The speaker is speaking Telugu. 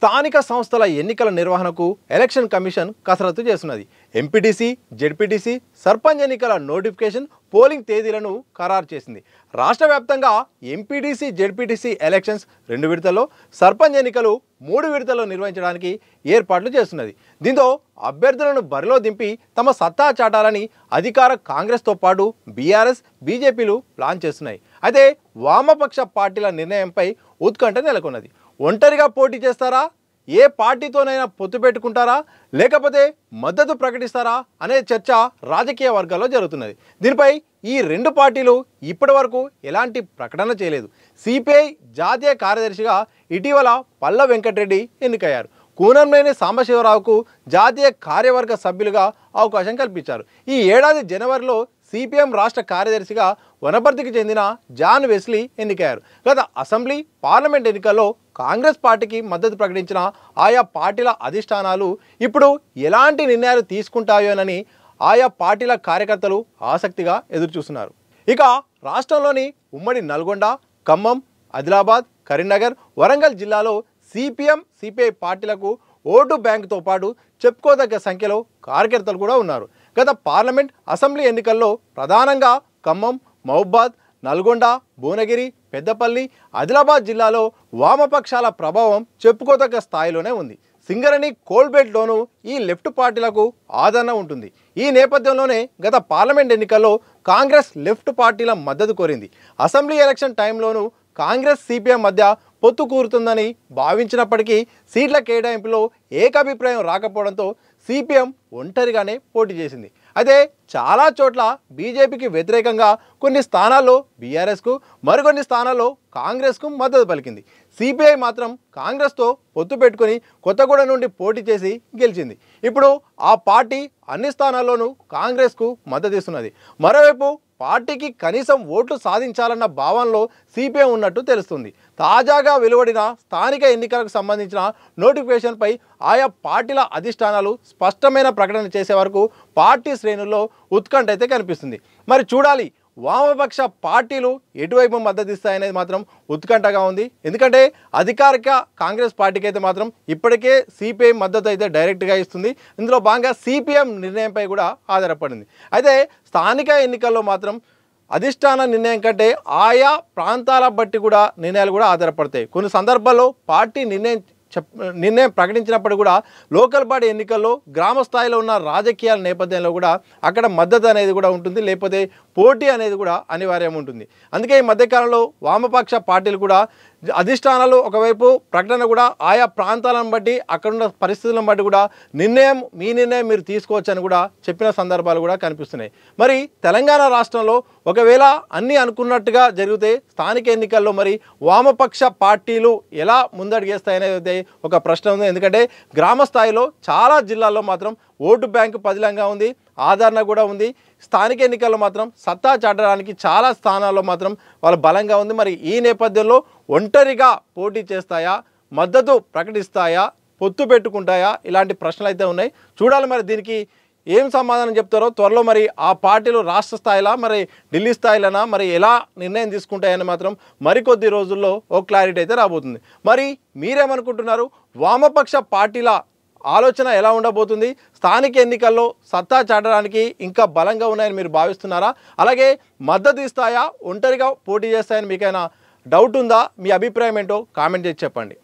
స్థానిక సంస్థల ఎన్నికల నిర్వహణకు ఎలక్షన్ కమిషన్ కసరత్తు చేస్తున్నది. ఎంపీటీసీ, జెడ్పీటీసీ, సర్పంచ్ ఎన్నికల నోటిఫికేషన్, పోలింగ్ తేదీలను ఖరారు చేసింది. రాష్ట్ర వ్యాప్తంగా ఎంపీటీసీ, జెడ్పీటీసీ ఎలక్షన్స్ 2 విడతల్లో, సర్పంచ్ ఎన్నికలు 3 విడతల్లో నిర్వహించడానికి ఏర్పాట్లు చేస్తున్నది. దీంతో అభ్యర్థులను బరిలో దింపి తమ సత్తా చాటాలని అధికార కాంగ్రెస్తో పాటు బీఆర్ఎస్, బీజేపీలు ప్లాన్ చేస్తున్నాయి. అయితే వామపక్ష పార్టీల నిర్ణయంపై ఉత్కంఠ నెలకొన్నది. ఒంటరిగా పోటీ చేస్తారా, ఏ పార్టీతోనైనా పొత్తు పెట్టుకుంటారా, లేకపోతే మద్దతు ప్రకటిస్తారా అనే చర్చ రాజకీయ వర్గాల్లో జరుగుతున్నది. దీనిపై ఈ 2 పార్టీలు ఇప్పటి వరకు ఎలాంటి ప్రకటన చేయలేదు. సిపిఐ జాతీయ కార్యదర్శిగా ఇటీవల పల్ల వెంకటరెడ్డి ఎన్నికయ్యారు. కూనంనేని సాంబశివరావుకు జాతీయ కార్యవర్గ సభ్యులుగా అవకాశం కల్పించారు. ఈ ఏడాది జనవరిలో సిపిఎం రాష్ట్ర కార్యదర్శిగా వనపర్తికి చెందిన జాన్ వెస్లీ ఎన్నికయ్యారు. గత అసెంబ్లీ, పార్లమెంట్ ఎన్నికల్లో కాంగ్రెస్ పార్టీకి మద్దతు ప్రకటించిన ఆయా పార్టీల అధిష్టానాలు ఇప్పుడు ఎలాంటి నిర్ణయాలు తీసుకుంటాయోనని ఆయా పార్టీల కార్యకర్తలు ఆసక్తిగా ఎదురుచూస్తున్నారు. ఇక రాష్ట్రంలోని ఉమ్మడి నల్గొండ, ఖమ్మం, ఆదిలాబాద్, కరీంనగర్, వరంగల్ జిల్లాలో సిపిఎం, సిపిఐ పార్టీలకు ఓటు బ్యాంకుతో పాటు చెప్పుకోదగ్గ సంఖ్యలో కార్యకర్తలు కూడా ఉన్నారు. గత పార్లమెంట్, అసెంబ్లీ ఎన్నికల్లో ప్రధానంగా ఖమ్మం, మహబూబాద్, నల్గొండ, భువనగిరి, పెద్దపల్లి, ఆదిలాబాద్ జిల్లాలో వామపక్షాల ప్రభావం చెప్పుకోదగ్గ స్థాయిలోనే ఉంది. సింగరేణి, కోల్బెల్ట్లోనూ ఈ లెఫ్ట్ పార్టీలకు ఆదరణ ఉంటుంది. ఈ నేపథ్యంలోనే గత పార్లమెంట్ ఎన్నికల్లో కాంగ్రెస్ లెఫ్ట్ పార్టీల మద్దతు కోరింది. అసెంబ్లీ ఎలక్షన్ టైంలోనూ కాంగ్రెస్, సిపిఎం మధ్య పొత్తు కూరుతుందని భావించినప్పటికీ సీట్ల కేటాయింపులో ఏకాభిప్రాయం రాకపోవడంతో సిపిఎం ఒంటరిగానే పోటీ చేసింది. అయితే చాలా చోట్ల బీజేపీకి వ్యతిరేకంగా కొన్ని స్థానాల్లో బీఆర్ఎస్కు, మరికొన్ని స్థానాల్లో కాంగ్రెస్కు మద్దతు పలికింది. సిపిఐ మాత్రం కాంగ్రెస్తో పొత్తు పెట్టుకుని కొత్తగూడ నుండి పోటీ చేసి గెలిచింది. ఇప్పుడు ఆ పార్టీ అన్ని స్థానాల్లోనూ కాంగ్రెస్కు మద్దతు ఇస్తున్నది. మరోవైపు పార్టీకి కనీసం ఓట్లు సాధించాలన్న భావనలో సిపిఎం ఉన్నట్టు తెలుస్తుంది. తాజాగా వెలువడిన స్థానిక ఎన్నికలకు సంబంధించిన నోటిఫికేషన్పై ఆయా పార్టీల అధిష్టానాలు స్పష్టమైన ప్రకటన చేసే వరకు పార్టీ శ్రేణుల్లో ఉత్కంఠ అయితే కనిపిస్తుంది. మరి చూడాలి, వామపక్ష పార్టీలు ఎటువైపు మద్దతు ఇస్తాయనేది మాత్రం ఉత్కంఠగా ఉంది. ఎందుకంటే అధికారిక కాంగ్రెస్ పార్టీకి అయితే మాత్రం ఇప్పటికే సిపిఐ మద్దతు అయితే డైరెక్ట్గా ఇస్తుంది. ఇందులో భాగంగా సిపిఎం నిర్ణయంపై కూడా ఆధారపడింది. అయితే స్థానిక ఎన్నికల్లో మాత్రం అధిష్టాన నిర్ణయం కంటే ఆయా ప్రాంతాల బట్టి కూడా నిర్ణయాలు కూడా ఆధారపడతాయి. కొన్ని సందర్భాల్లో పార్టీ నిర్ణయం ప్రకటించినప్పుడు కూడా లోకల్ బాడీ ఎన్నికల్లో గ్రామ స్థాయిలో ఉన్న రాజకీయాల నేపథ్యంలో కూడా అక్కడ మద్దతు అనేది కూడా ఉంటుంది, లేకపోతే పోటీ అనేది కూడా అనివార్యం ఉంటుంది. అందుకే ఈ మధ్యకాలంలో వామపక్ష పార్టీలు కూడా అధిష్టానాలు ఒకవైపు ప్రకటన కూడా ఆయా ప్రాంతాలను బట్టి, అక్కడున్న పరిస్థితులను బట్టి కూడా మీ నిర్ణయం మీరు తీసుకోవచ్చు అని కూడా చెప్పిన సందర్భాలు కూడా కనిపిస్తున్నాయి. మరి తెలంగాణ రాష్ట్రంలో ఒకవేళ అన్నీ అనుకున్నట్టుగా జరిగితే స్థానిక ఎన్నికల్లో మరి వామపక్ష పార్టీలు ఎలా ముందడుగేస్తాయనేది ఒక ప్రశ్న ఉంది. ఎందుకంటే గ్రామ స్థాయిలో చాలా జిల్లాల్లో మాత్రం ఓటు బ్యాంకు పదిలంగా ఉంది, ఆదరణ కూడా ఉంది. స్థానిక ఎన్నికల్లో మాత్రం సత్తా చాటడానికి చాలా స్థానాల్లో మాత్రం వాళ్ళ బలంగా ఉంది. మరి ఈ నేపథ్యంలో ఒంటరిగా పోటీ చేస్తాయా, మద్దతు ప్రకటిస్తాయా, పొత్తు పెట్టుకుంటాయా, ఇలాంటి ప్రశ్నలు అయితే ఉన్నాయి. చూడాలి మరి దీనికి ఏం సమాధానం చెప్తారో. త్వరలో మరి ఆ పార్టీలు రాష్ట్ర స్థాయిలో, మరి ఢిల్లీ స్థాయిలోనా మరి ఎలా నిర్ణయం తీసుకుంటాయని మాత్రం మరికొద్ది రోజుల్లో ఓ క్లారిటీ అయితే రాబోతుంది. మరి మీరేమనుకుంటున్నారు? వామపక్ష పార్టీల ఆలోచన ఎలా ఉండబోతుంది? స్థానిక ఎన్నికల్లో సత్తా చాటడానికి ఇంకా బలంగా ఉన్నాయని మీరు భావిస్తున్నారా? అలాగే మద్దతు ఇస్తాయా, ఒంటరిగా పోటీ చేస్తాయని మీకైనా డౌట్ ఉందా? మీ అభిప్రాయం ఏంటో కామెంట్ చేసి చెప్పండి.